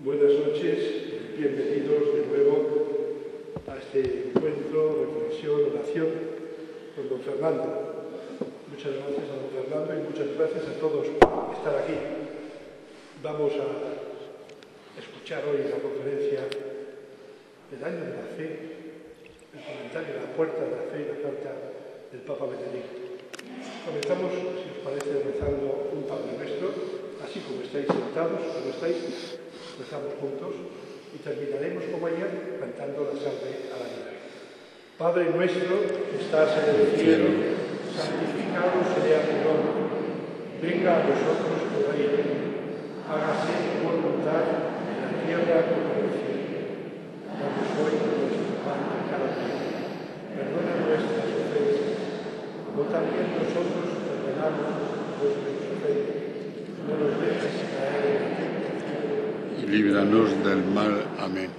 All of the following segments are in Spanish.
Buenas noches, bienvenidos de nuevo a este encuentro, reflexión, oración con don Fernando. Muchas gracias a don Fernando y muchas gracias a todos por estar aquí. Vamos a escuchar hoy la conferencia del año de la fe, el comentario de la puerta de la fe y la carta del Papa Benedicto. Comenzamos, si os parece, rezando un Padre Nuestro, así como estáis sentados, como estáis, rezamos juntos y terminaremos como ayer cantando la salve a la vida. Padre nuestro que estás en el cielo, santificado sea tu nombre. Venga a nosotros tu reino. Hágase tu voluntad en la tierra como en el cielo. Danos hoy nuestro pan de cada día. Perdona nuestras ofensas, como también nosotros perdonamos a los que nos ofenden. No nos dejes caer en la tentación y líbranos del mal. Amén.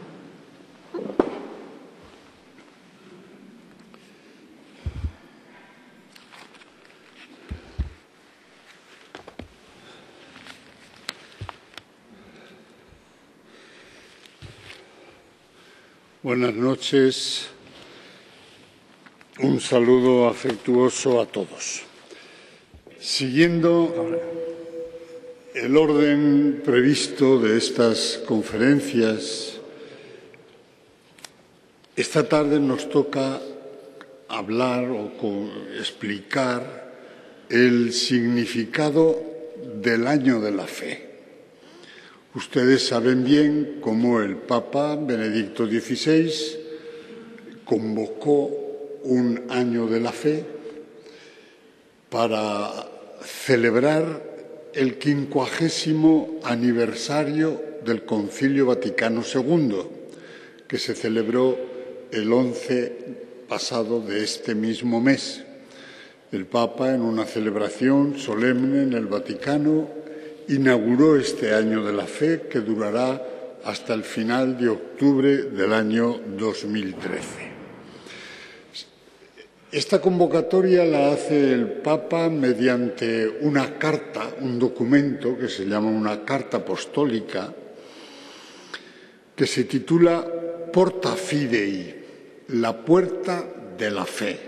Buenas noches. Un saludo afectuoso a todos. Siguiendo el orden previsto de estas conferencias, esta tarde nos toca hablar o explicar el significado del año de la fe. Ustedes saben bien cómo el Papa Benedicto XVI convocó un año de la fe para celebrar el 50º aniversario del Concilio Vaticano II, que se celebró el 11 pasado de este mismo mes. El Papa, en una celebración solemne en el Vaticano, inauguró este año de la fe, que durará hasta el final de octubre del año 2013. Esta convocatoria la hace el Papa mediante una carta, un documento que se llama una carta apostólica, que se titula Porta Fidei, la puerta de la fe.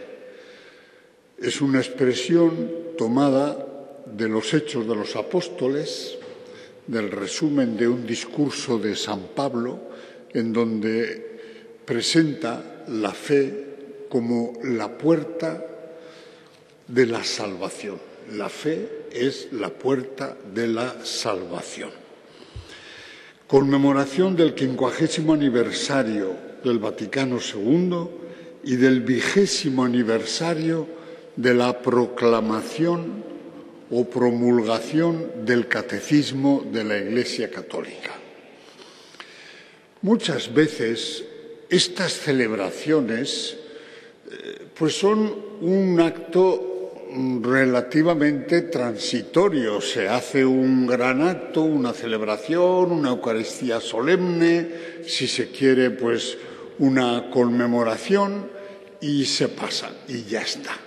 Es una expresión tomada de los Hechos de los Apóstoles, del resumen de un discurso de San Pablo, en donde presenta la fe como la puerta de la salvación. La fe es la puerta de la salvación. Conmemoración del 50º aniversario del Vaticano II y del 20º aniversario de la proclamación o promulgación del Catecismo de la Iglesia Católica. Muchas veces estas celebraciones pues son un acto relativamente transitorio. Se hace un gran acto, una celebración, una Eucaristía solemne, si se quiere, pues una conmemoración, y se pasa, y ya está.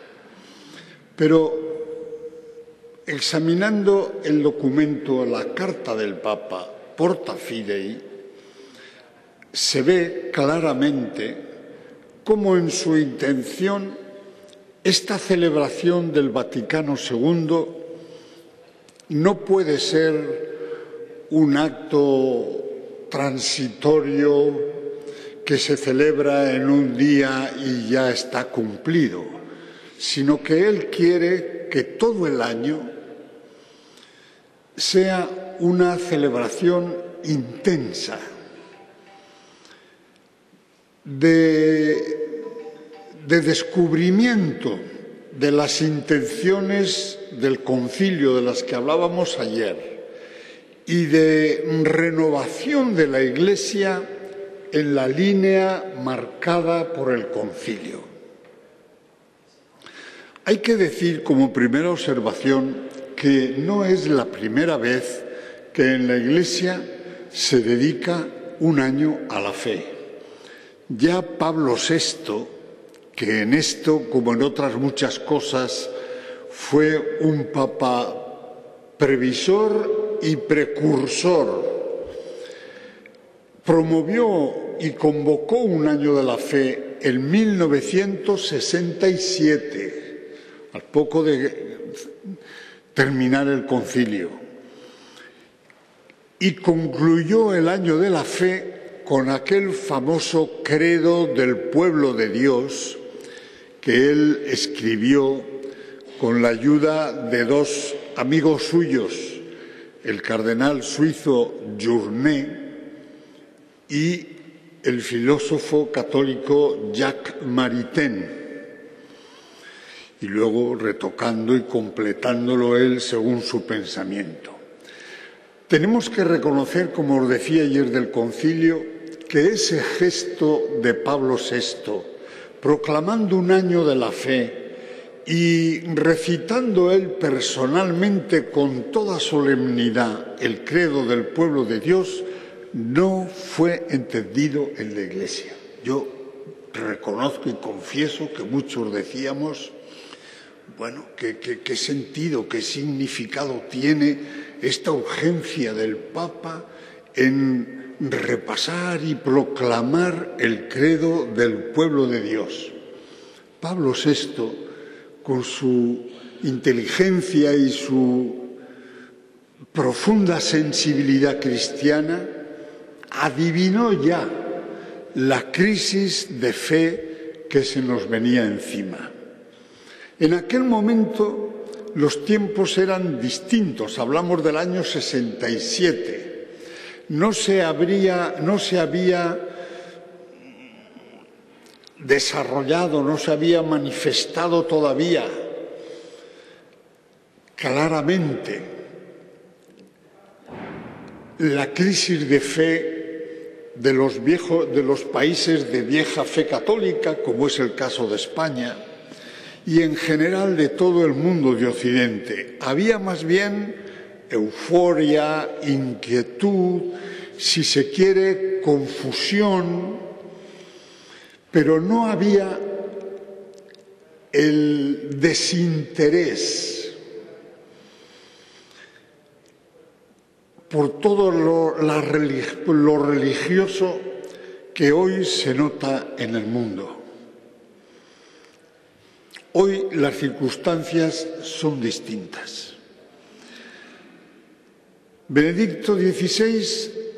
Pero examinando el documento, la carta del Papa, Porta Fidei, se ve claramente cómo en su intención esta celebración del Vaticano II no puede ser un acto transitorio que se celebra en un día y ya está cumplido, sino que él quiere que todo el año sea una celebración intensa de descubrimiento de las intenciones del concilio de las que hablábamos ayer y de renovación de la Iglesia en la línea marcada por el concilio. Hay que decir como primera observación que no es la primera vez que en la Iglesia se dedica un año a la fe. Ya Pablo VI, que en esto, como en otras muchas cosas, fue un papa previsor y precursor, promovió y convocó un año de la fe en 1967, al poco de terminar el concilio, y concluyó el año de la fe con aquel famoso credo del pueblo de Dios que él escribió con la ayuda de dos amigos suyos, el cardenal suizo Journet y el filósofo católico Jacques Maritain, y luego retocando y completándolo él según su pensamiento. Tenemos que reconocer, como os decía ayer del concilio, que ese gesto de Pablo VI, proclamando un año de la fe y recitando él personalmente con toda solemnidad el credo del pueblo de Dios, no fue entendido en la Iglesia. Yo reconozco y confieso que muchos decíamos, bueno, ¿qué sentido, qué significado tiene esta urgencia del Papa en repasar y proclamar el credo del pueblo de Dios? Pablo VI, con su inteligencia y su profunda sensibilidad cristiana, adivinó ya la crisis de fe que se nos venía encima. En aquel momento los tiempos eran distintos, hablamos del año 67. No se había desarrollado, no se había manifestado todavía claramente la crisis de fe de los países de vieja fe católica, como es el caso de España, y en general de todo el mundo de Occidente. Había más bien euforia, inquietud, si se quiere, confusión, pero no había el desinterés por todo lo religioso que hoy se nota en el mundo. Hoy las circunstancias son distintas. Benedicto XVI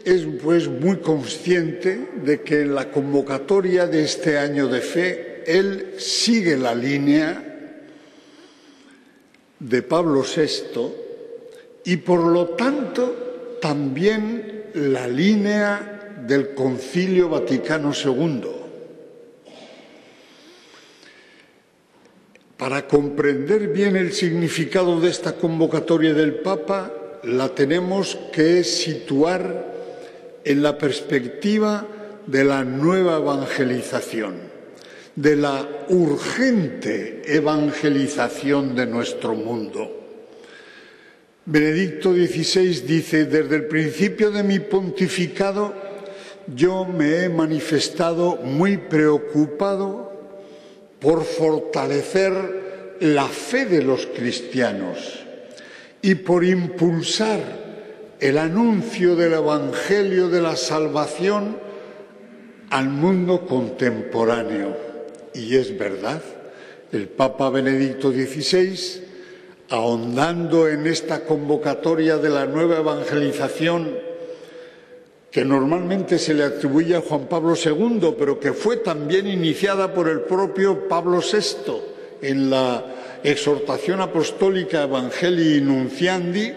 es pues muy consciente de que en la convocatoria de este año de fe él sigue la línea de Pablo VI y por lo tanto también la línea del Concilio Vaticano II. Para comprender bien el significado de esta convocatoria del Papa, la tenemos que situar en la perspectiva de la nueva evangelización, de la urgente evangelización de nuestro mundo. Benedicto XVI dice: desde el principio de mi pontificado yo me he manifestado muy preocupado por fortalecer la fe de los cristianos y por impulsar el anuncio del Evangelio de la salvación al mundo contemporáneo. Y es verdad, el Papa Benedicto XVI, ahondando en esta convocatoria de la nueva evangelización, que normalmente se le atribuye a Juan Pablo II, pero que fue también iniciada por el propio Pablo VI en la exhortación apostólica Evangelii Nunciandi,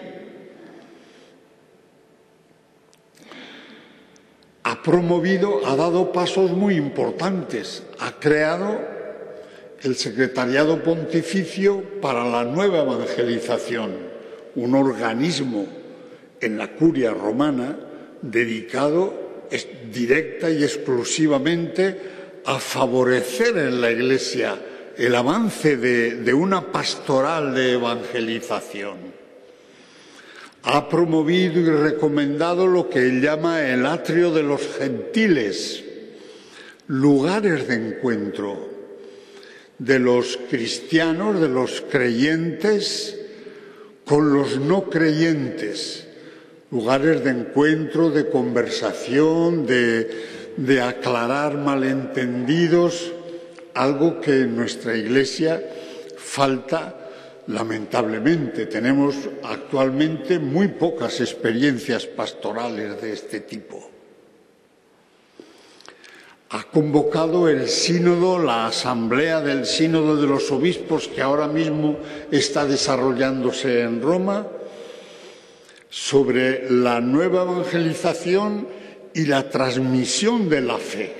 ha dado pasos muy importantes. Ha creado el Secretariado Pontificio para la Nueva Evangelización, un organismo en la Curia Romana dedicado directa y exclusivamente a favorecer en la Iglesia el avance de una pastoral de evangelización. Ha promovido y recomendado lo que él llama el atrio de los gentiles, lugares de encuentro de los cristianos, de los creyentes, con los no creyentes, lugares de encuentro, de conversación, de aclarar malentendidos, algo que en nuestra Iglesia falta lamentablemente. Tenemos actualmente muy pocas experiencias pastorales de este tipo. Ha convocado el sínodo, la asamblea del sínodo de los obispos, que ahora mismo está desarrollándose en Roma, sobre la nueva evangelización y la transmisión de la fe.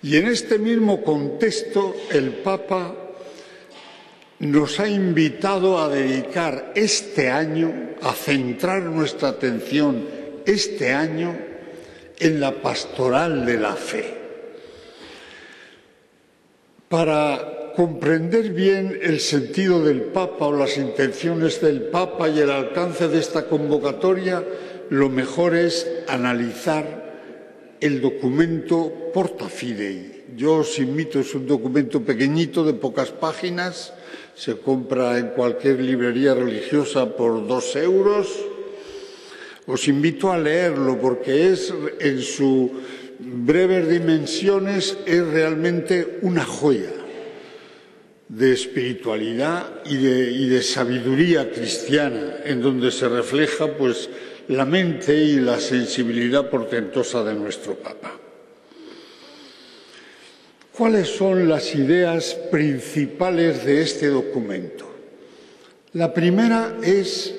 Y en este mismo contexto, el Papa nos ha invitado a dedicar este año, a centrar nuestra atención este año en la pastoral de la fe. Para comprender bien el sentido del Papa o las intenciones del Papa y el alcance de esta convocatoria, lo mejor es analizar el documento Porta Fidei. Yo os invito, es un documento pequeñito de pocas páginas, se compra en cualquier librería religiosa por 2 euros. Os invito a leerlo porque es, en sus breves dimensiones, es realmente una joya de espiritualidad y de sabiduría cristiana, en donde se refleja pues la mente y la sensibilidad portentosa de nuestro Papa. ¿Cuáles son las ideas principales de este documento? La primera es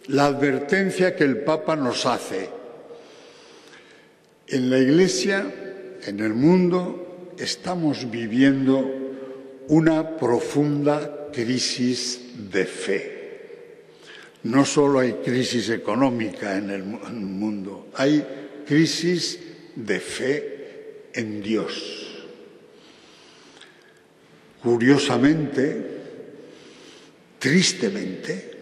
la advertencia que el Papa nos hace. En la Iglesia, en el mundo, estamos viviendo una profunda crisis de fe. No solo hay crisis económica en el mundo, hay crisis de fe en Dios. Curiosamente, tristemente,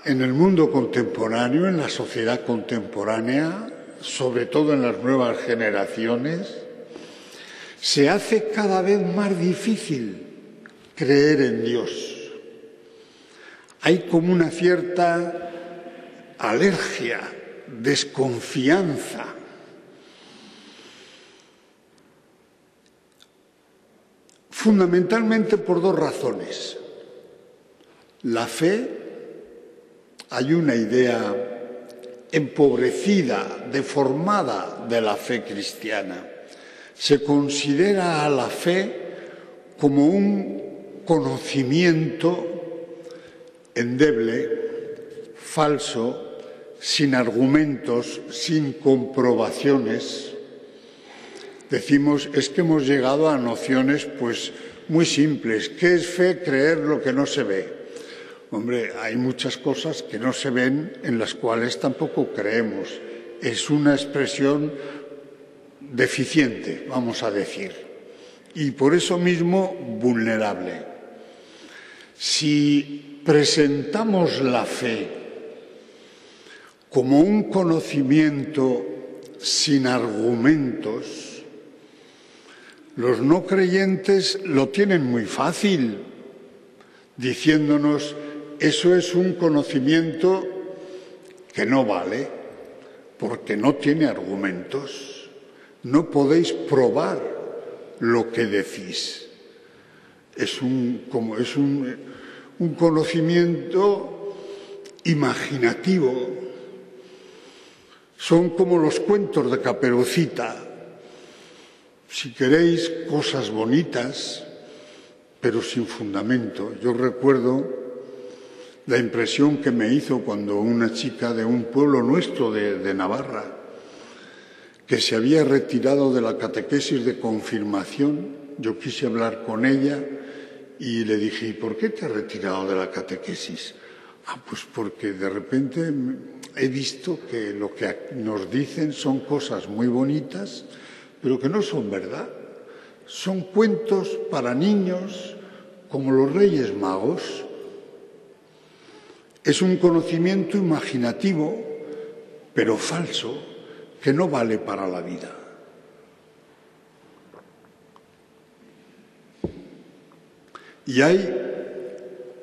en el mundo contemporáneo, en la sociedad contemporánea, sobre todo en las nuevas generaciones, se hace cada vez más difícil creer en Dios. Hay como una cierta alergia, desconfianza. Fundamentalmente por 2 razones. La fe, hay una idea empobrecida, deformada de la fe cristiana. Se considera a la fe como un conocimiento endeble, falso, sin argumentos, sin comprobaciones. Decimos, es que hemos llegado a nociones pues muy simples. ¿Qué es fe? Creer lo que no se ve. Hombre, hay muchas cosas que no se ven, en las cuales tampoco creemos. Es una expresión deficiente, vamos a decir, y por eso mismo vulnerable. Si presentamos la fe como un conocimiento sin argumentos, los no creyentes lo tienen muy fácil, diciéndonos, eso es un conocimiento que no vale, porque no tiene argumentos. No podéis probar lo que decís. Es un conocimiento imaginativo. Son como los cuentos de Caperucita. Si queréis, cosas bonitas, pero sin fundamento. Yo recuerdo la impresión que me hizo cuando una chica de un pueblo nuestro de Navarra, que se había retirado de la catequesis de confirmación, yo quise hablar con ella y le dije, ¿y por qué te has retirado de la catequesis? Pues porque de repente he visto que lo que nos dicen son cosas muy bonitas, pero que no son verdad. Son cuentos para niños como los Reyes Magos. Es un conocimiento imaginativo, pero falso, que no vale para la vida. Y hay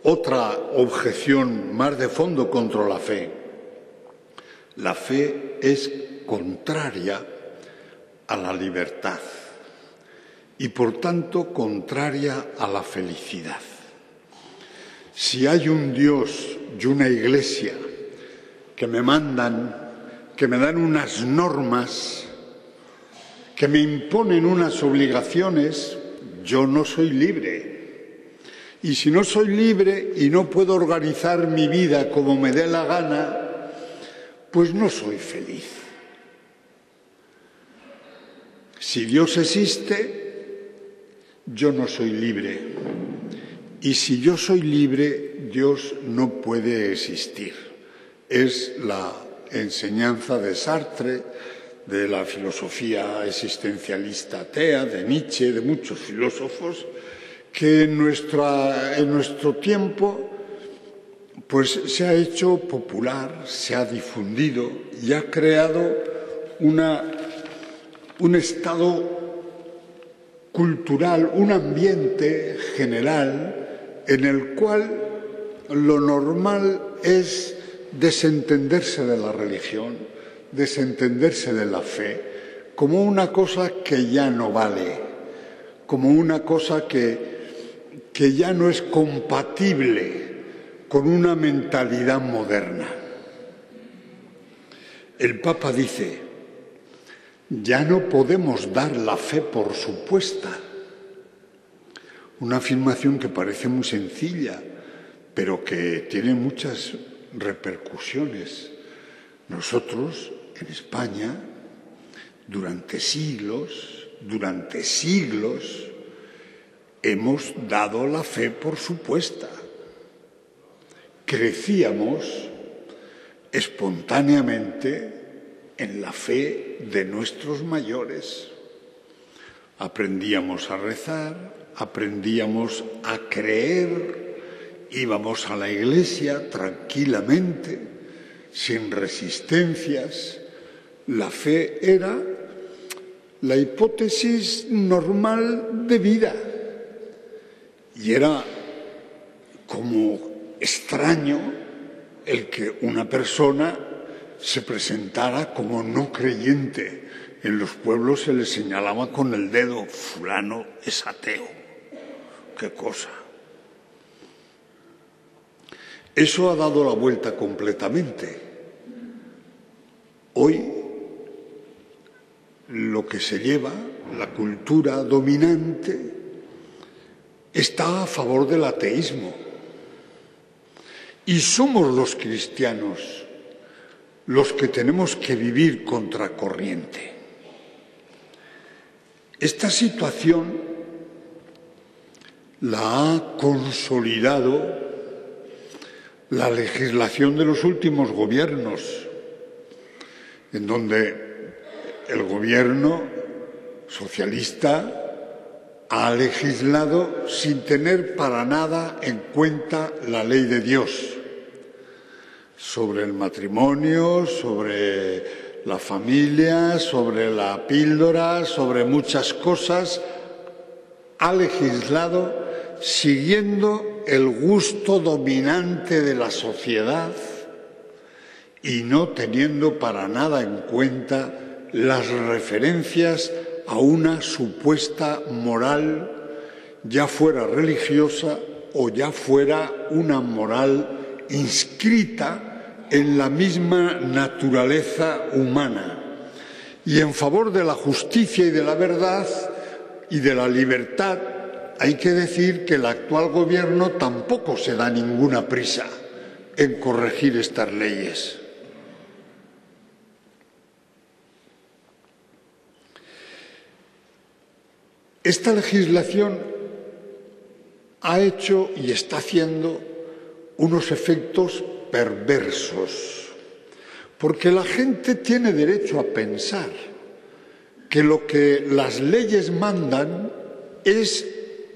otra objeción más de fondo contra la fe. La fe es contraria a la libertad y, por tanto, contraria a la felicidad. Si hay un Dios y una Iglesia que me mandan, que me dan unas normas, que me imponen unas obligaciones, yo no soy libre. Y si no soy libre y no puedo organizar mi vida como me dé la gana, pues no soy feliz. Si Dios existe, yo no soy libre. Y si yo soy libre, Dios no puede existir. Es la enseñanza de Sartre, de la filosofía existencialista atea, de Nietzsche, de muchos filósofos, que en nuestro tiempo pues se ha hecho popular, se ha difundido y ha creado un estado cultural, un ambiente general en el cual lo normal es desentenderse de la religión, desentenderse de la fe, como una cosa que ya no vale, como una cosa que ya no es compatible con una mentalidad moderna. El Papa dice, ya no podemos dar la fe por supuesta. Una afirmación que parece muy sencilla, pero que tiene muchas repercusiones. Nosotros, en España, durante siglos, hemos dado la fe por supuesta. Crecíamos espontáneamente en la fe de nuestros mayores. Aprendíamos a rezar, aprendíamos a creer, íbamos a la iglesia tranquilamente, sin resistencias. La fe era la hipótesis normal de vida. Y era como extraño el que una persona se presentara como no creyente. En los pueblos se le señalaba con el dedo, fulano es ateo. ¡Qué cosa! Eso ha dado la vuelta completamente. Hoy lo que se lleva, la cultura dominante, está a favor del ateísmo. Y somos los cristianos los que tenemos que vivir contracorriente. Esta situación la ha consolidado la legislación de los últimos gobiernos, en donde el gobierno socialista ha legislado sin tener para nada en cuenta la ley de Dios sobre el matrimonio, sobre la familia, sobre la píldora, sobre muchas cosas. Ha legislado siguiendo el gusto dominante de la sociedad y no teniendo para nada en cuenta las referencias a una supuesta moral, ya fuera religiosa o ya fuera una moral inscrita en la misma naturaleza humana. Y en favor de la justicia y de la verdad y de la libertad, hay que decir que el actual gobierno tampoco se da ninguna prisa en corregir estas leyes. Esta legislación ha hecho y está haciendo unos efectos perversos, porque la gente tiene derecho a pensar que lo que las leyes mandan es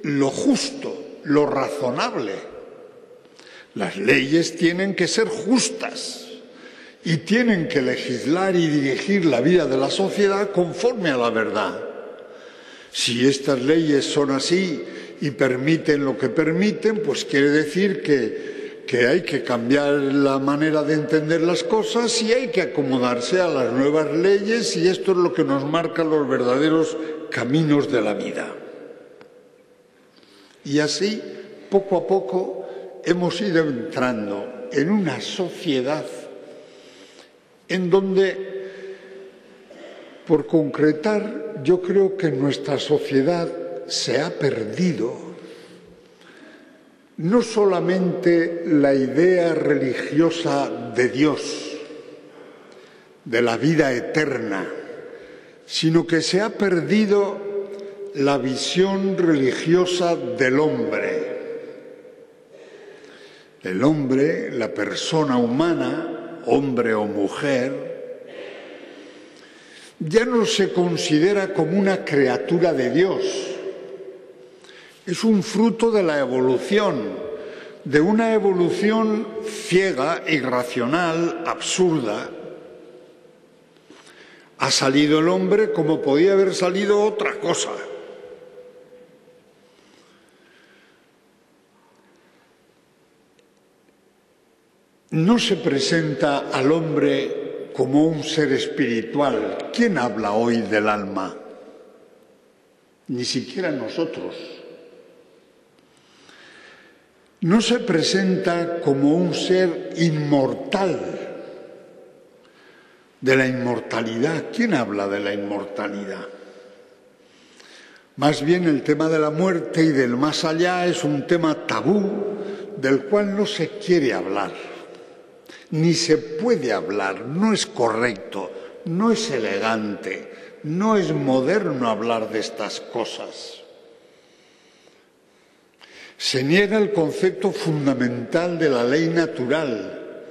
lo justo, lo razonable. Las leyes tienen que ser justas y tienen que legislar y dirigir la vida de la sociedad conforme a la verdad. Si estas leyes son así y permiten lo que permiten, pues quiere decir que hay que cambiar la manera de entender las cosas y hay que acomodarse a las nuevas leyes, y esto es lo que nos marca los verdaderos caminos de la vida. Y así, poco a poco, hemos ido entrando en una sociedad en donde, por concretar, yo creo que nuestra sociedad se ha perdido no solamente la idea religiosa de Dios, de la vida eterna, sino que se ha perdido la visión religiosa del hombre. El hombre, la persona humana, hombre o mujer, ya no se considera como una criatura de Dios. Es un fruto de la evolución, de una evolución ciega, irracional, absurda. Ha salido el hombre como podía haber salido otra cosa. No se presenta al hombre como un ser espiritual. ¿Quién habla hoy del alma? Ni siquiera nosotros. No se presenta como un ser inmortal, de la inmortalidad. ¿Quién habla de la inmortalidad? Más bien el tema de la muerte y del más allá es un tema tabú del cual no se quiere hablar. Ni se puede hablar, no es correcto, no es elegante, no es moderno hablar de estas cosas. Se niega el concepto fundamental de la ley natural.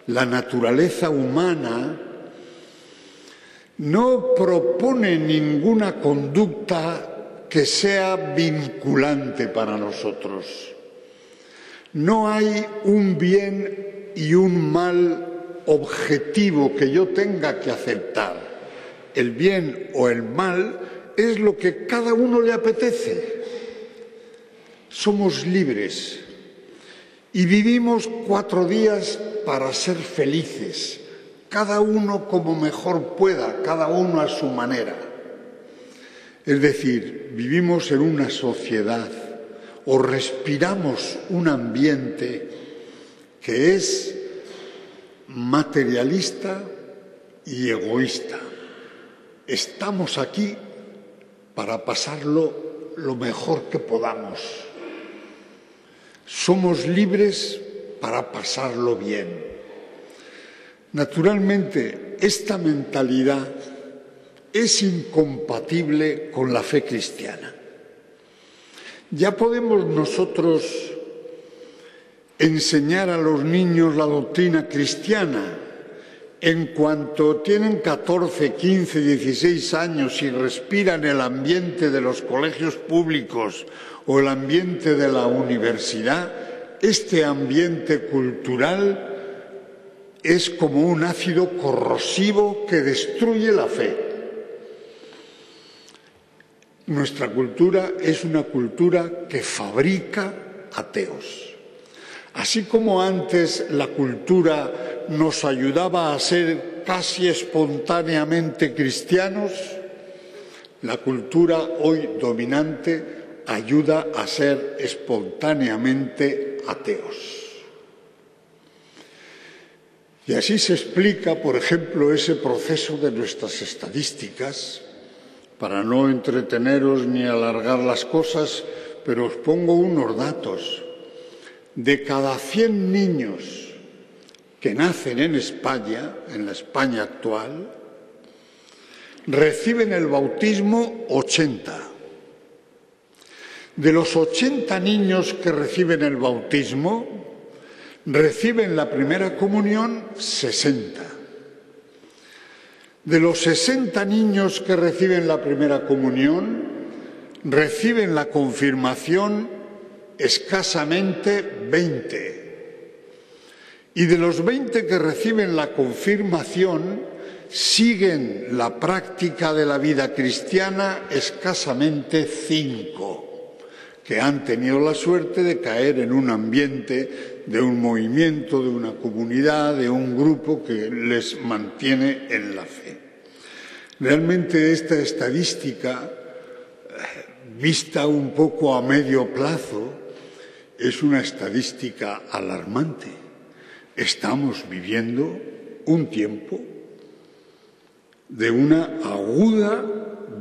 La naturaleza humana no propone ninguna conducta que sea vinculante para nosotros. No hay un bien y un mal objetivo que yo tenga que aceptar. El bien o el mal es lo que cada uno le apetece. Somos libres y vivimos 4 días para ser felices, cada uno como mejor pueda, cada uno a su manera. Es decir, vivimos en una sociedad o respiramos un ambiente que es materialista y egoísta. Estamos aquí para pasarlo lo mejor que podamos. Somos libres para pasarlo bien. Naturalmente, esta mentalidad es incompatible con la fe cristiana. Ya podemos nosotros enseñar a los niños la doctrina cristiana en cuanto tienen 14, 15, 16 años y respiran el ambiente de los colegios públicos o el ambiente de la universidad. Este ambiente cultural es como un ácido corrosivo que destruye la fe. Nuestra cultura es una cultura que fabrica ateos. Así como antes la cultura nos ayudaba a ser casi espontáneamente cristianos, la cultura hoy dominante ayuda a ser espontáneamente ateos. Y así se explica, por ejemplo, ese proceso de nuestras estadísticas. Para no entreteneros ni alargar las cosas, pero os pongo unos datos. De cada 100 niños que nacen en España, en la España actual, reciben el bautismo 80. De los 80 niños que reciben el bautismo, reciben la primera comunión 60. De los 60 niños que reciben la primera comunión, reciben la confirmación escasamente 20. Y de los 20 que reciben la confirmación, siguen la práctica de la vida cristiana escasamente 5. que han tenido la suerte de caer en un ambiente de un movimiento, de una comunidad, de un grupo que les mantiene en la fe. Realmente esta estadística, vista un poco a medio plazo, es una estadística alarmante. Estamos viviendo un tiempo de una aguda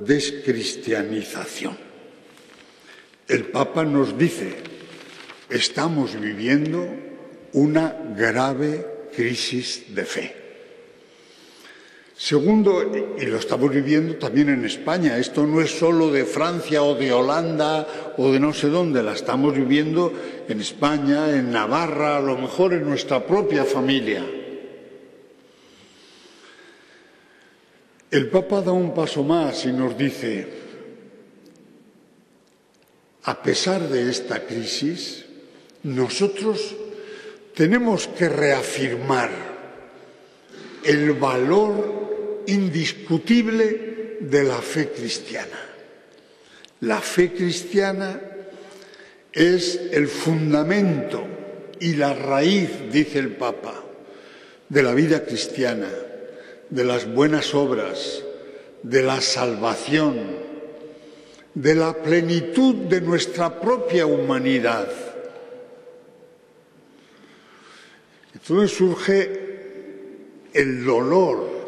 descristianización. El Papa nos dice, estamos viviendo una grave crisis de fe. Segundo, y lo estamos viviendo también en España, esto no es solo de Francia o de Holanda o de no sé dónde, la estamos viviendo en España, en Navarra, a lo mejor en nuestra propia familia. El Papa da un paso más y nos dice, a pesar de esta crisis, nosotros tenemos que reafirmar el valor indiscutible de la fe cristiana. La fe cristiana es el fundamento y la raíz, dice el Papa, de la vida cristiana, de las buenas obras, de la salvación, de la plenitud de nuestra propia humanidad. Entonces surge el dolor.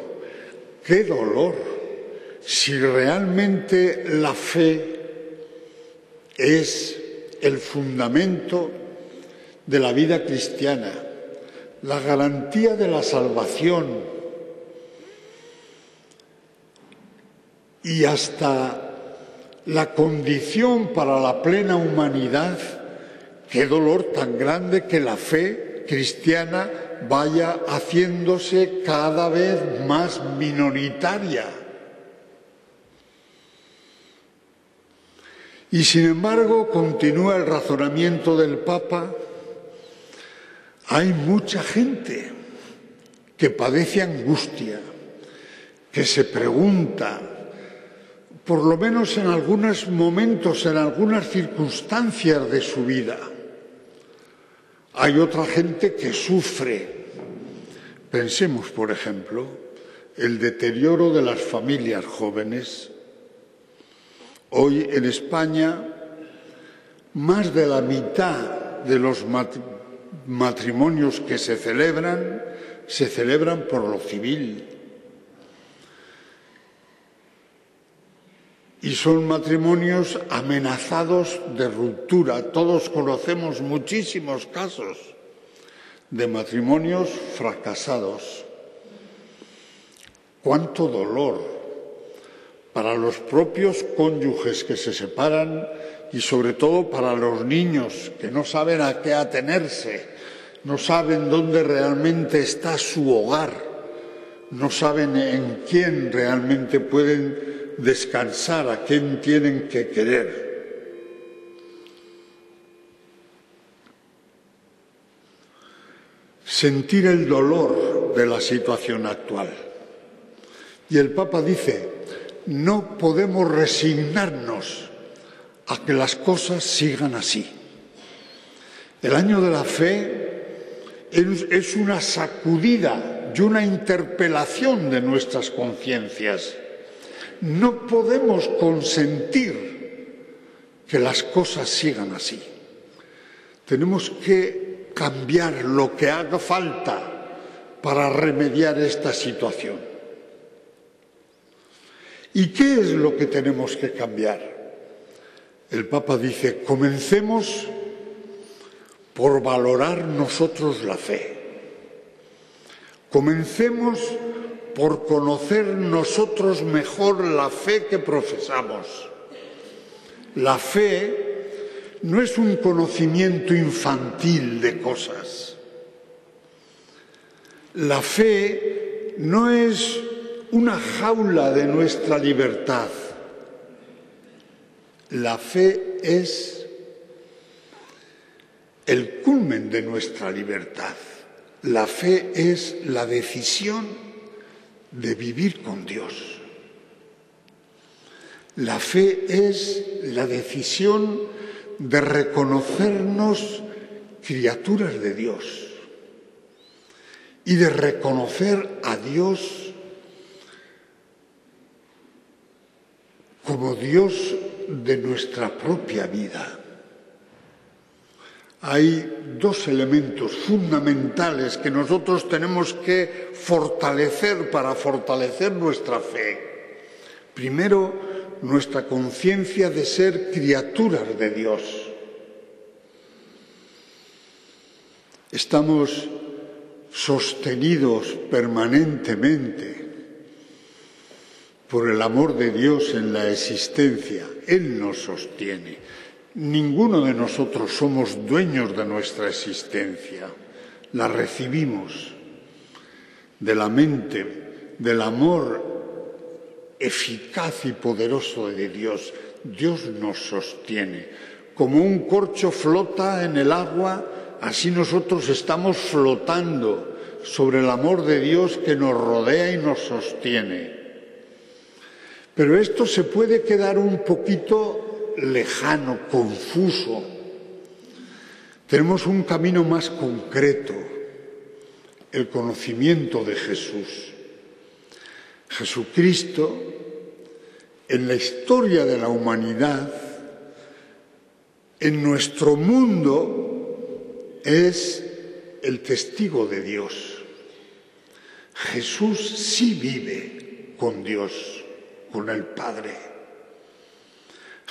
¡Qué dolor! Si realmente la fe es el fundamento de la vida cristiana, la garantía de la salvación y hasta la condición para la plena humanidad, qué dolor tan grande que la fe cristiana vaya haciéndose cada vez más minoritaria. Y sin embargo, continúa el razonamiento del Papa, hay mucha gente que padece angustia, que se pregunta, por lo menos en algunos momentos, en algunas circunstancias de su vida. Hay otra gente que sufre. Pensemos, por ejemplo, el deterioro de las familias jóvenes. Hoy en España, más de la mitad de los matrimonios que se celebran por lo civil. Y son matrimonios amenazados de ruptura. Todos conocemos muchísimos casos de matrimonios fracasados. ¡Cuánto dolor para los propios cónyuges que se separan y sobre todo para los niños que no saben a qué atenerse, no saben dónde realmente está su hogar, no saben en quién realmente pueden descansar, a quién tienen que querer? Sentir el dolor de la situación actual. Y el Papa dice, no podemos resignarnos a que las cosas sigan así. El año de la fe es una sacudida y una interpelación de nuestras conciencias. No podemos consentir que las cosas sigan así. Tenemos que cambiar lo que haga falta para remediar esta situación. ¿Y qué es lo que tenemos que cambiar? El Papa dice, comencemos por valorar nosotros la fe. Comencemos por conocer nosotros mejor la fe que profesamos. La fe no es un conocimiento infantil de cosas. La fe no es una jaula de nuestra libertad. La fe es el culmen de nuestra libertad. La fe es la decisión de vivir con Dios. La fe es la decisión de reconocernos criaturas de Dios y de reconocer a Dios como Dios de nuestra propia vida. Hay dos elementos fundamentales que nosotros tenemos que fortalecer para fortalecer nuestra fe. Primero, nuestra conciencia de ser criaturas de Dios. Estamos sostenidos permanentemente por el amor de Dios en la existencia. Él nos sostiene. Ninguno de nosotros somos dueños de nuestra existencia. La recibimos de la mente, del amor eficaz y poderoso de Dios. Dios nos sostiene. Como un corcho flota en el agua, así nosotros estamos flotando sobre el amor de Dios que nos rodea y nos sostiene. Pero esto se puede quedar un poquito lejano, confuso. Tenemos un camino más concreto, el conocimiento de Jesús. Jesucristo, en la historia de la humanidad, en nuestro mundo, es el testigo de Dios. Jesús sí vive con Dios, con el Padre.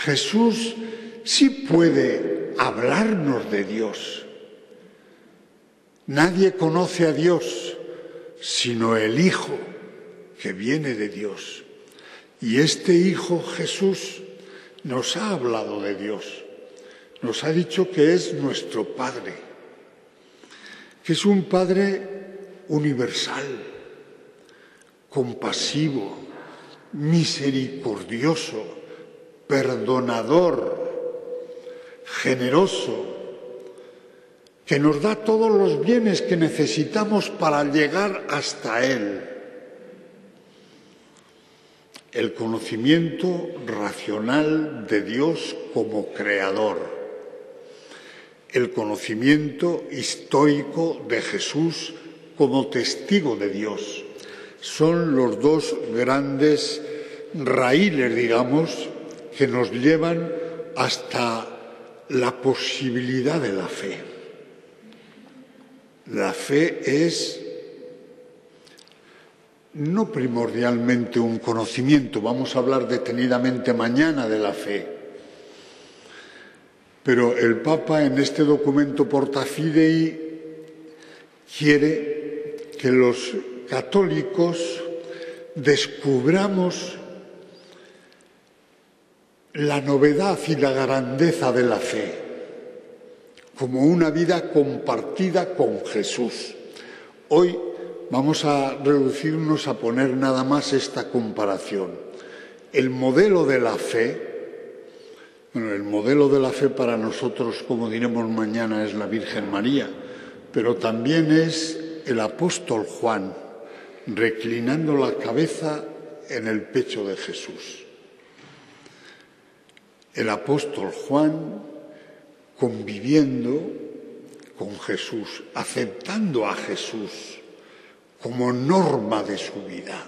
Jesús sí puede hablarnos de Dios. Nadie conoce a Dios sino el Hijo que viene de Dios. Y este Hijo Jesús nos ha hablado de Dios. Nos ha dicho que es nuestro Padre, que es un Padre universal, compasivo, misericordioso, perdonador, generoso, que nos da todos los bienes que necesitamos para llegar hasta Él. El conocimiento racional de Dios como creador, el conocimiento histórico de Jesús como testigo de Dios. Son los dos grandes raíles, digamos, que nos llevan hasta la posibilidad de la fe. La fe es no primordialmente un conocimiento, vamos a hablar detenidamente mañana de la fe, pero el Papa en este documento Porta Fidei quiere que los católicos descubramos la novedad y la grandeza de la fe como una vida compartida con Jesús. Hoy vamos a reducirnos a poner nada más esta comparación. El modelo de la fe, el modelo de la fe para nosotros, como diremos mañana, es la Virgen María, pero también es el apóstol Juan, reclinando la cabeza en el pecho de Jesús. El apóstol Juan conviviendo con Jesús, aceptando a Jesús como norma de su vida.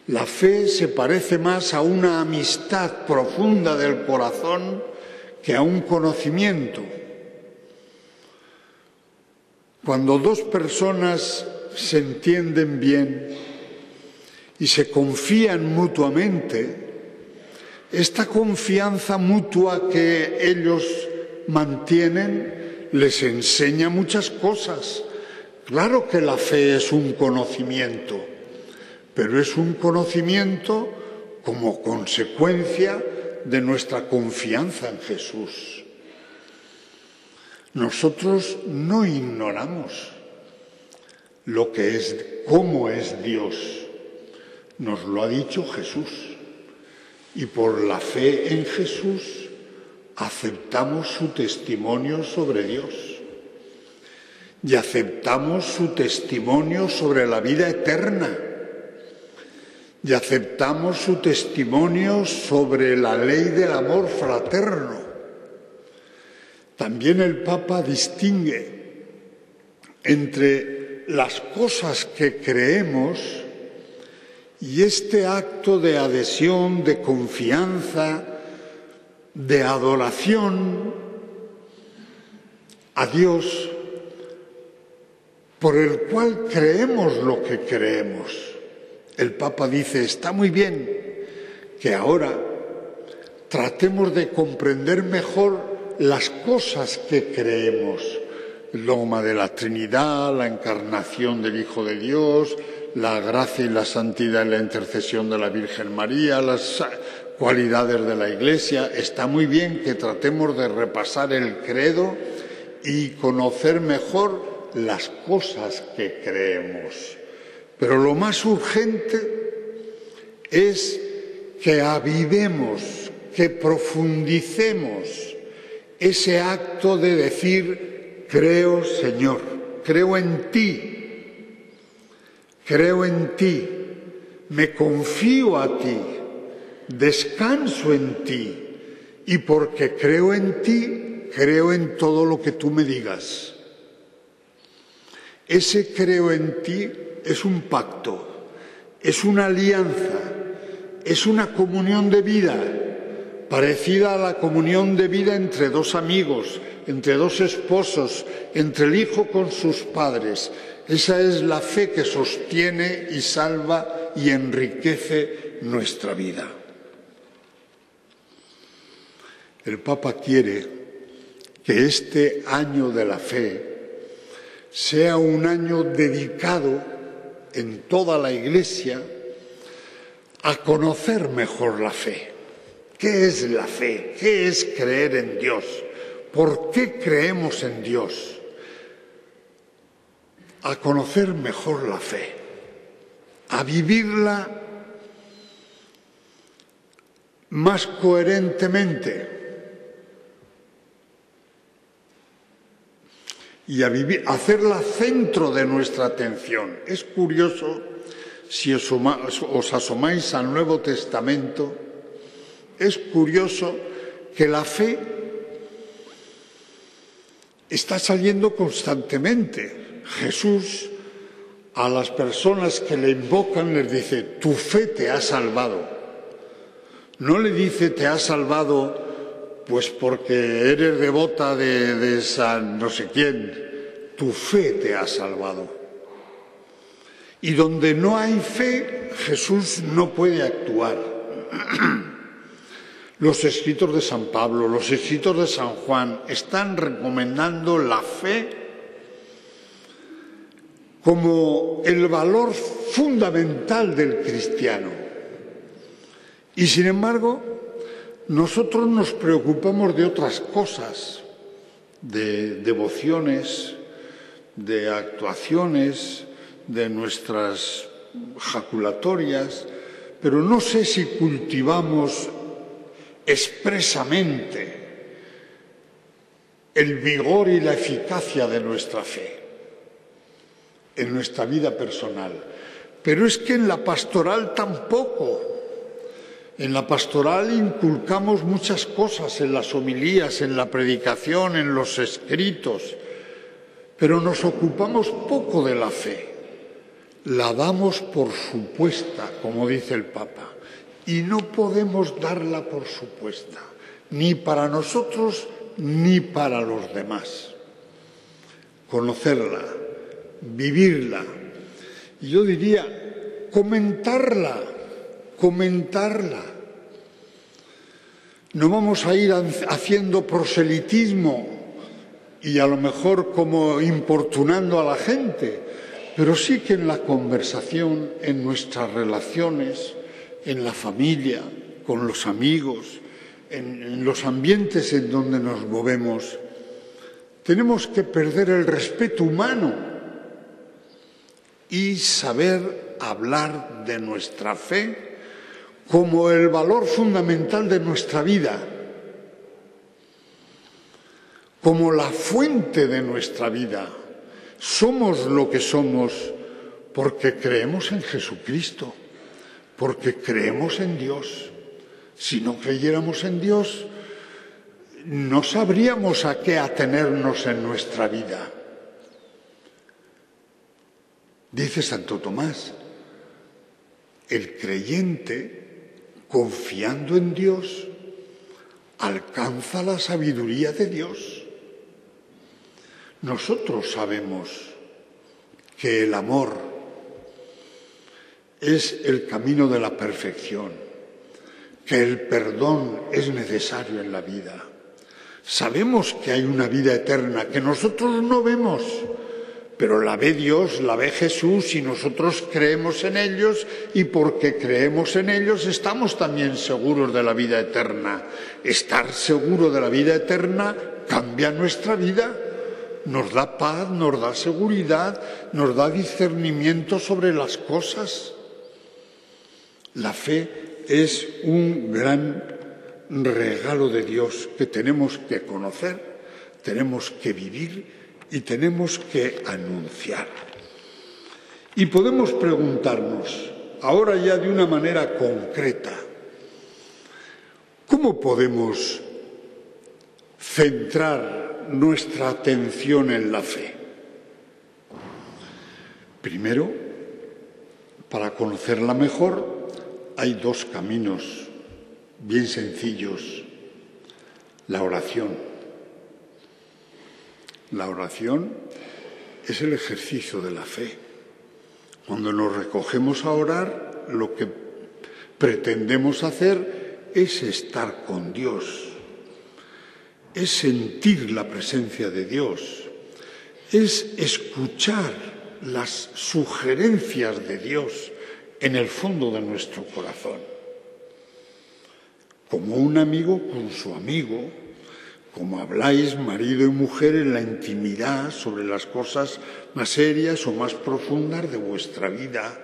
La fe se parece más a una amistad profunda del corazón que a un conocimiento. Cuando dos personas se entienden bien y se confían mutuamente, esta confianza mutua que ellos mantienen les enseña muchas cosas. Claro que la fe es un conocimiento, pero es un conocimiento como consecuencia de nuestra confianza en Jesús. Nosotros no ignoramos lo que es, cómo es Dios. Nos lo ha dicho Jesús. Y por la fe en Jesús aceptamos su testimonio sobre Dios. Y aceptamos su testimonio sobre la vida eterna. Y aceptamos su testimonio sobre la ley del amor fraterno. También el Papa distingue entre las cosas que creemos y este acto de adhesión, de confianza, de adoración a Dios, por el cual creemos lo que creemos. El Papa dice, está muy bien que ahora tratemos de comprender mejor las cosas que creemos. El dogma de la Trinidad, la encarnación del Hijo de Dios, la gracia y la santidad y la intercesión de la Virgen María, las cualidades de la Iglesia. Está muy bien que tratemos de repasar el credo y conocer mejor las cosas que creemos. Pero lo más urgente es que avivemos, que profundicemos ese acto de decir, creo, Señor, creo en ti, me confío a ti, descanso en ti, y porque creo en ti, creo en todo lo que tú me digas. Ese creo en ti es un pacto, es una alianza, es una comunión de vida, parecida a la comunión de vida entre dos amigos, entre dos esposos, entre el hijo con sus padres. Esa es la fe que sostiene y salva y enriquece nuestra vida. El Papa quiere que este año de la fe sea un año dedicado en toda la Iglesia a conocer mejor la fe. ¿Qué es la fe? ¿Qué es creer en Dios? ¿Por qué creemos en Dios? A conocer mejor la fe, a vivirla más coherentemente y a hacerla centro de nuestra atención. Es curioso, si os asomáis al Nuevo Testamento, es curioso que la fe está saliendo constantemente. Jesús a las personas que le invocan les dice, tu fe te ha salvado. No le dice, te ha salvado pues porque eres devota de San no sé quién. Tu fe te ha salvado. Y donde no hay fe, Jesús no puede actuar. Los escritos de San Pablo, los escritos de San Juan están recomendando la fe como el valor fundamental del cristiano. Y sin embargo, nosotros nos preocupamos de otras cosas, de devociones, de actuaciones, de nuestras jaculatorias, pero no sé si cultivamos expresamente el vigor y la eficacia de nuestra fe en nuestra vida personal. Pero es que en la pastoral tampoco. En la pastoral inculcamos muchas cosas, en las homilías, en la predicación, en los escritos, pero nos ocupamos poco de la fe. La damos por supuesta, como dice el Papa. Y no podemos darla por supuesta, ni para nosotros ni para los demás. Conocerla, vivirla, y yo diría, comentarla. No vamos a ir haciendo proselitismo y a lo mejor como importunando a la gente, pero sí que en la conversación, en nuestras relaciones, en la familia, con los amigos, en los ambientes en donde nos movemos, tenemos que perder el respeto humano y saber hablar de nuestra fe como el valor fundamental de nuestra vida, como la fuente de nuestra vida. Somos lo que somos porque creemos en Jesucristo, porque creemos en Dios. Si no creyéramos en Dios, no sabríamos a qué atenernos en nuestra vida. Dice Santo Tomás, el creyente, confiando en Dios, alcanza la sabiduría de Dios. Nosotros sabemos que el amor es el camino de la perfección, que el perdón es necesario en la vida. Sabemos que hay una vida eterna que nosotros no vemos, pero la ve Dios, la ve Jesús y nosotros creemos en ellos, y porque creemos en ellos estamos también seguros de la vida eterna. Estar seguro de la vida eterna cambia nuestra vida, nos da paz, nos da seguridad, nos da discernimiento sobre las cosas. La fe es un gran regalo de Dios que tenemos que conocer, tenemos que vivir y tenemos que anunciar. Y podemos preguntarnos, ahora ya de una manera concreta, ¿cómo podemos centrar nuestra atención en la fe? Primero, para conocerla mejor, hay dos caminos bien sencillos. La oración. La oración es el ejercicio de la fe. Cuando nos recogemos a orar, lo que pretendemos hacer es estar con Dios, es sentir la presencia de Dios, es escuchar las sugerencias de Dios en el fondo de nuestro corazón. Como un amigo con su amigo, como habláis marido y mujer en la intimidad sobre las cosas más serias o más profundas de vuestra vida,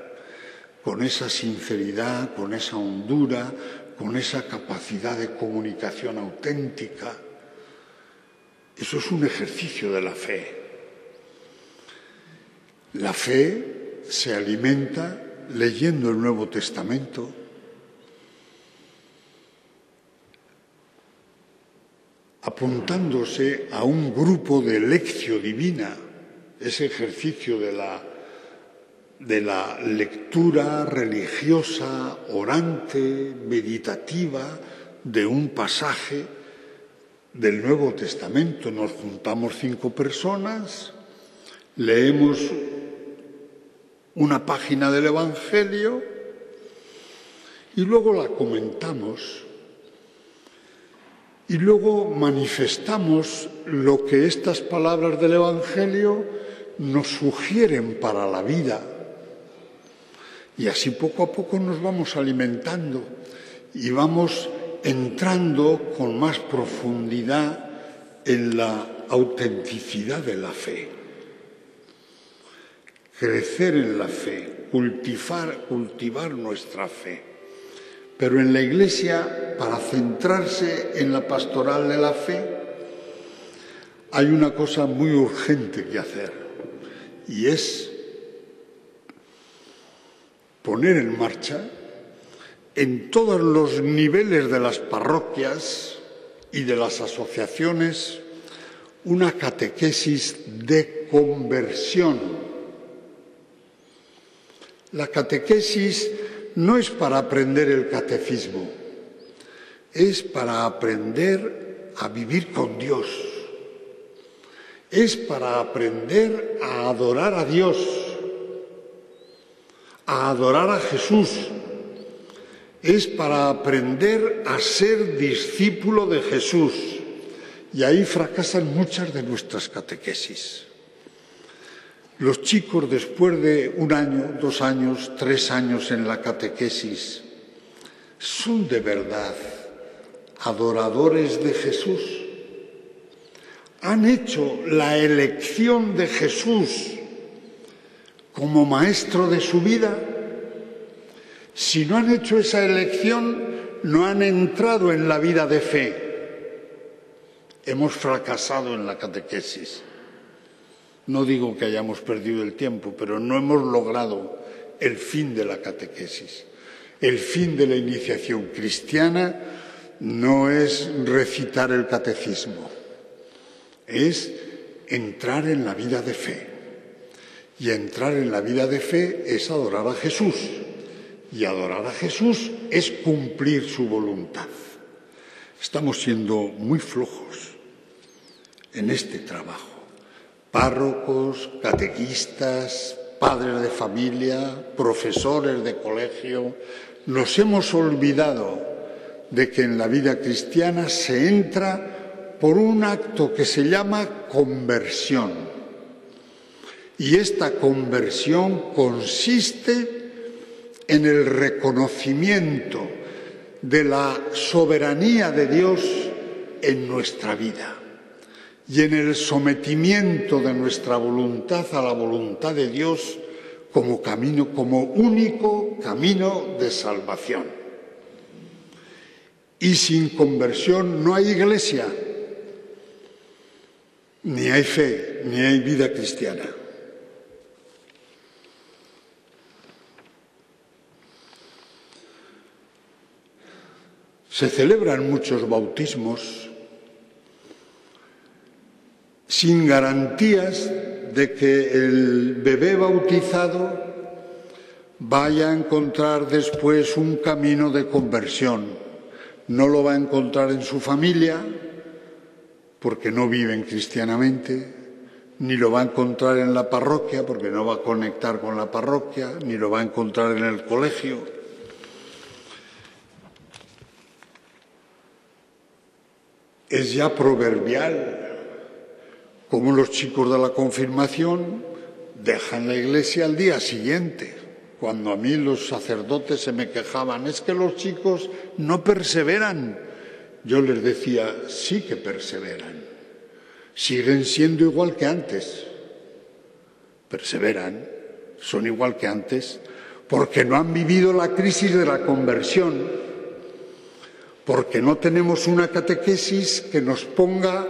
con esa sinceridad, con esa hondura, con esa capacidad de comunicación auténtica. Eso es un ejercicio de la fe. La fe se alimenta leyendo el Nuevo Testamento, apuntándose a un grupo de lectio divina, ese ejercicio de la lectura religiosa, orante, meditativa de un pasaje del Nuevo Testamento. Nos juntamos 5 personas, leemos una página del Evangelio y luego la comentamos. Y luego manifestamos lo que estas palabras del Evangelio nos sugieren para la vida. Y así poco a poco nos vamos alimentando y vamos entrando con más profundidad en la autenticidad de la fe. Crecer en la fe, cultivar nuestra fe. Pero en la Iglesia, para centrarse en la pastoral de la fe, hay una cosa muy urgente que hacer, y es poner en marcha en todos los niveles de las parroquias y de las asociaciones una catequesis de conversión. La catequesis no es para aprender el catecismo, es para aprender a vivir con Dios, es para aprender a adorar a Dios, a adorar a Jesús, es para aprender a ser discípulo de Jesús. Y ahí fracasan muchas de nuestras catequesis. Los chicos, después de 1 año, 2 años, 3 años en la catequesis, son de verdad adoradores de Jesús. Han hecho la elección de Jesús como maestro de su vida. Si no han hecho esa elección, no han entrado en la vida de fe. Hemos fracasado en la catequesis. No digo que hayamos perdido el tiempo, pero no hemos logrado el fin de la catequesis, el fin de la iniciación cristiana no es recitar el catecismo, es entrar en la vida de fe. Y entrar en la vida de fe es adorar a Jesús. Y adorar a Jesús es cumplir su voluntad. Estamos siendo muy flojos en este trabajo. Párrocos, catequistas, padres de familia, profesores de colegio, nos hemos olvidado de que en la vida cristiana se entra por un acto que se llama conversión. Y esta conversión consiste en el reconocimiento de la soberanía de Dios en nuestra vida y en el sometimiento de nuestra voluntad a la voluntad de Dios como camino, como único camino de salvación. Y sin conversión no hay iglesia, ni hay fe, ni hay vida cristiana. Se celebran muchos bautismos sin garantías de que el bebé bautizado vaya a encontrar después un camino de conversión. No lo va a encontrar en su familia, porque no viven cristianamente, ni lo va a encontrar en la parroquia, porque no va a conectar con la parroquia, ni lo va a encontrar en el colegio. Es ya proverbial cómo los chicos de la confirmación dejan la iglesia al día siguiente. Cuando a mí los sacerdotes se me quejaban, es que los chicos no perseveran. Yo les decía, sí que perseveran. Siguen siendo igual que antes. Perseveran, son igual que antes, porque no han vivido la crisis de la conversión. Porque no tenemos una catequesis que nos ponga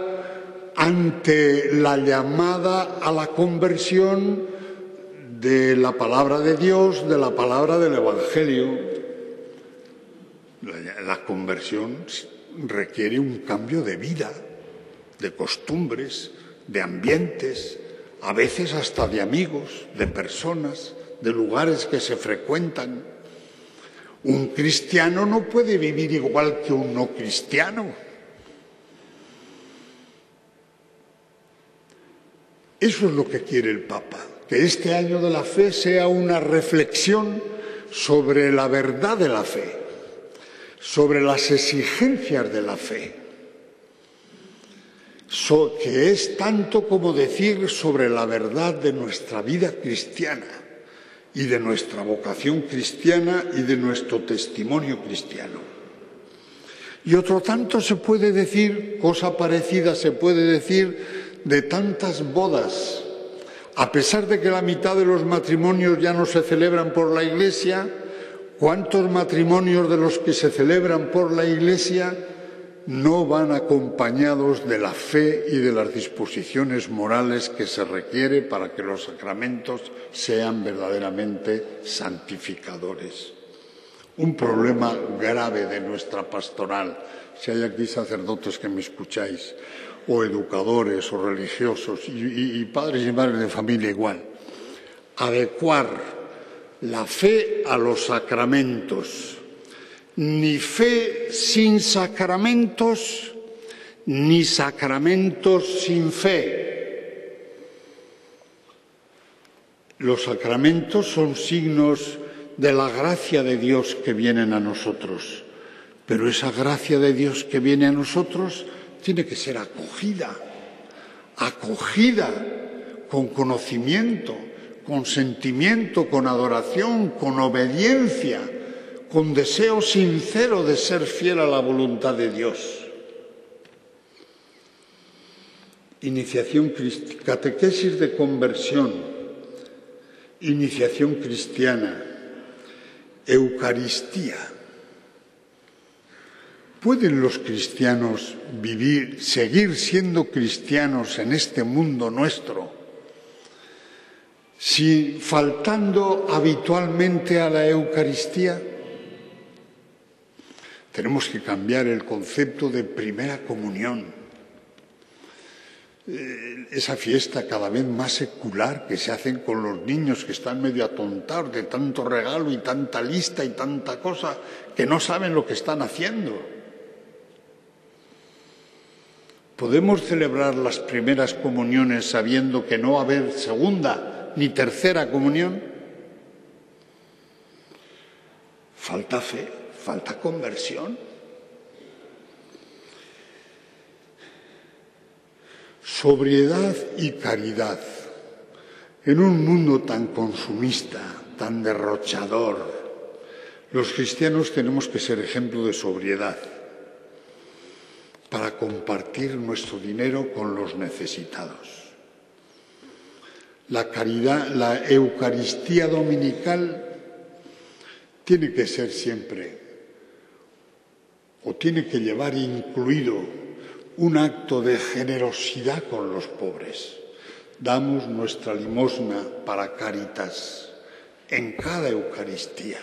ante la llamada a la conversión de la palabra de Dios, de la palabra del Evangelio. La conversión requiere un cambio de vida, de costumbres, de ambientes, a veces hasta de amigos, de personas, de lugares que se frecuentan. Un cristiano no puede vivir igual que un no cristiano. Eso es lo que quiere el Papa, que este año de la fe sea una reflexión sobre la verdad de la fe, sobre las exigencias de la fe, que es tanto como decir sobre la verdad de nuestra vida cristiana y de nuestra vocación cristiana y de nuestro testimonio cristiano. Y otro tanto se puede decir, cosa parecida se puede decir de tantas bodas. A pesar de que la mitad de los matrimonios ya no se celebran por la Iglesia, ¿cuántos matrimonios de los que se celebran por la Iglesia no van acompañados de la fe y de las disposiciones morales que se requiere para que los sacramentos sean verdaderamente santificadores? Un problema grave de nuestra pastoral, si hay aquí sacerdotes que me escucháis, o educadores o religiosos, y padres y madres de familia igual, adecuar la fe a los sacramentos. Ni fe sin sacramentos, ni sacramentos sin fe. Los sacramentos son signos de la gracia de Dios que vienen a nosotros, pero esa gracia de Dios que viene a nosotros tiene que ser acogida con conocimiento, con sentimiento, con adoración, con obediencia, con deseo sincero de ser fiel a la voluntad de Dios. Iniciación, catequesis de conversión, iniciación cristiana, Eucaristía. ¿Pueden los cristianos seguir siendo cristianos en este mundo nuestro, si faltando habitualmente a la Eucaristía? Tenemos que cambiar el concepto de primera comunión. Esa fiesta cada vez más secular que se hacen con los niños que están medio atontados de tanto regalo y tanta lista y tanta cosa que no saben lo que están haciendo. ¿Podemos celebrar las primeras comuniones sabiendo que no va a haber segunda ni tercera comunión? Falta fe, falta conversión. Sobriedad y caridad. En un mundo tan consumista, tan derrochador, los cristianos tenemos que ser ejemplo de sobriedad para compartir nuestro dinero con los necesitados. La caridad, la Eucaristía dominical tiene que ser siempre, o tiene que llevar incluido un acto de generosidad con los pobres. Damos nuestra limosna para Cáritas en cada Eucaristía.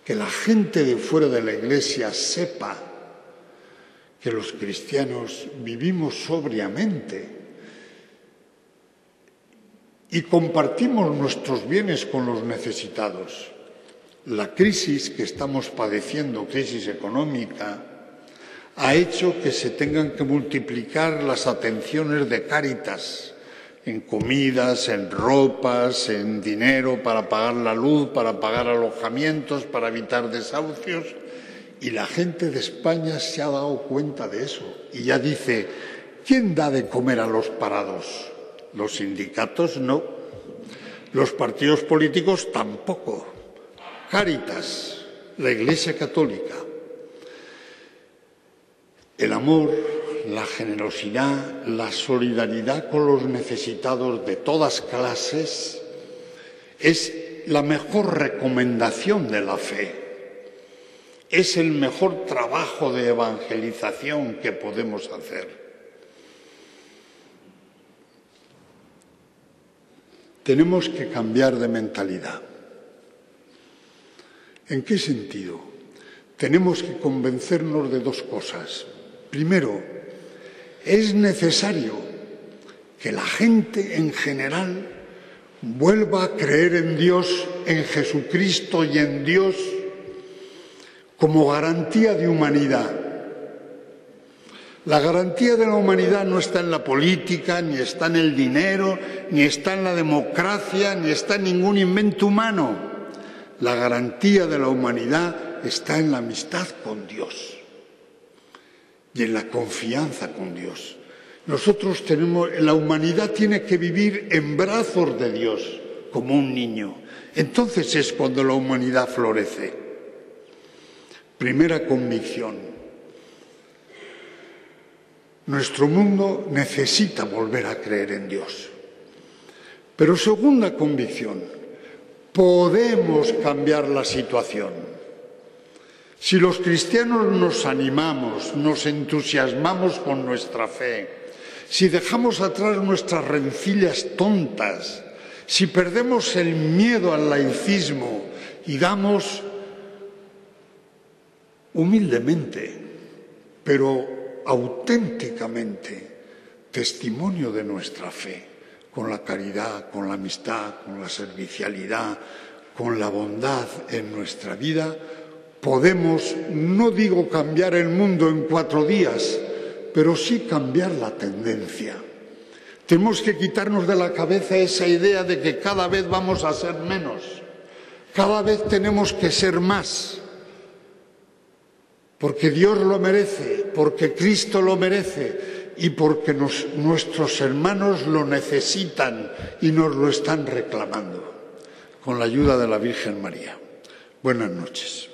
Que la gente de fuera de la Iglesia sepa que los cristianos vivimos sobriamente y compartimos nuestros bienes con los necesitados. La crisis que estamos padeciendo, crisis económica, ha hecho que se tengan que multiplicar las atenciones de Cáritas en comidas, en ropas, en dinero para pagar la luz, para pagar alojamientos, para evitar desahucios. Y la gente de España se ha dado cuenta de eso y ya dice, ¿quién da de comer a los parados? Los sindicatos no, los partidos políticos tampoco. Cáritas, la Iglesia Católica. El amor, la generosidad, la solidaridad con los necesitados de todas clases es la mejor recomendación de la fe. Es el mejor trabajo de evangelización que podemos hacer. Tenemos que cambiar de mentalidad. ¿En qué sentido? Tenemos que convencernos de dos cosas. Primero, es necesario que la gente en general vuelva a creer en Dios, en Jesucristo y en Dios como garantía de humanidad. La garantía de la humanidad no está en la política, ni está en el dinero, ni está en la democracia, ni está en ningún invento humano. La garantía de la humanidad está en la amistad con Dios y en la confianza con Dios. Nosotros la humanidad tiene que vivir en brazos de Dios, como un niño. Entonces es cuando la humanidad florece. Primera convicción. Nuestro mundo necesita volver a creer en Dios. Pero segunda convicción, podemos cambiar la situación. Si los cristianos nos animamos, nos entusiasmamos con nuestra fe, si dejamos atrás nuestras rencillas tontas, si perdemos el miedo al laicismo y damos humildemente, pero auténticamente, testimonio de nuestra fe, con la caridad, con la amistad, con la servicialidad, con la bondad en nuestra vida, podemos, no digo cambiar el mundo en 4 días, pero sí cambiar la tendencia. Tenemos que quitarnos de la cabeza esa idea de que cada vez vamos a ser menos, cada vez tenemos que ser más, porque Dios lo merece, porque Cristo lo merece y porque nuestros hermanos lo necesitan y nos lo están reclamando. Con la ayuda de la Virgen María. Buenas noches.